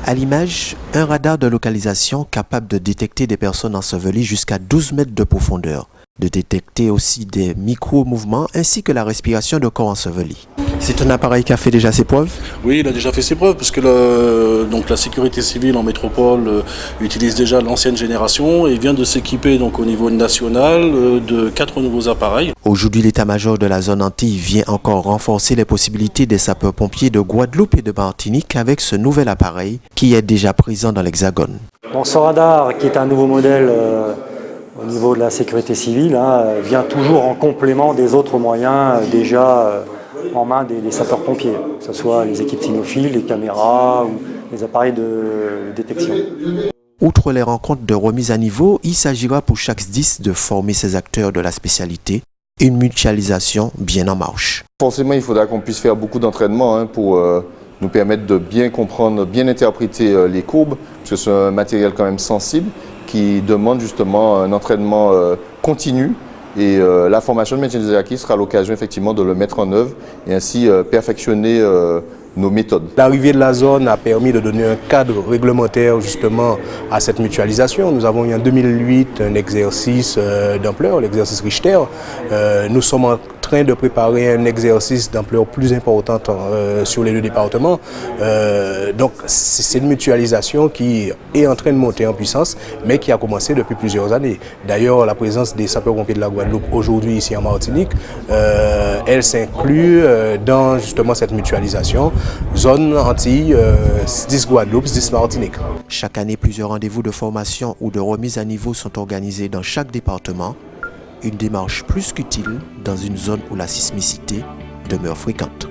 À l'image, un radar de localisation capable de détecter des personnes ensevelies jusqu'à 12 mètres de profondeur, de détecter aussi des micro-mouvements ainsi que la respiration de corps ensevelis. C'est un appareil qui a fait déjà ses preuves? Oui, il a déjà fait ses preuves parce que donc la sécurité civile en métropole utilise déjà l'ancienne génération et vient de s'équiper donc au niveau national de 4 nouveaux appareils. Aujourd'hui, l'état-major de la zone Antilles vient encore renforcer les possibilités des sapeurs-pompiers de Guadeloupe et de Martinique avec ce nouvel appareil qui est déjà présent dans l'Hexagone. Donc ce radar, qui est un nouveau modèle au niveau de la sécurité civile, vient toujours en complément des autres moyens déjà en main des sapeurs-pompiers, que ce soit les équipes cynophiles, les caméras ou les appareils de détection. Outre les rencontres de remise à niveau, il s'agira pour chaque SDIS de former ses acteurs de la spécialité, une mutualisation bien en marche. Forcément, il faudra qu'on puisse faire beaucoup d'entraînement pour nous permettre de bien comprendre, bien interpréter les courbes, parce que c'est un matériel quand même sensible qui demande justement un entraînement continu. Et la formation de maintien des acquis sera l'occasion effectivement de le mettre en œuvre et ainsi perfectionner nos méthodes. L'arrivée de la zone a permis de donner un cadre réglementaire justement à cette mutualisation. Nous avons eu en 2008 un exercice d'ampleur, l'exercice Richter. Nous sommes en train de préparer un exercice d'ampleur plus importante sur les deux départements. Donc c'est une mutualisation qui est en train de monter en puissance, mais qui a commencé depuis plusieurs années. D'ailleurs, la présence des sapeurs-pompiers de la Guadeloupe aujourd'hui ici en Martinique, elle s'inclut dans justement cette mutualisation. Zone Antilles, SDIS Guadeloupe, SDIS Martinique. Chaque année, plusieurs rendez-vous de formation ou de remise à niveau sont organisés dans chaque département. Une démarche plus qu'utile dans une zone où la sismicité demeure fréquente.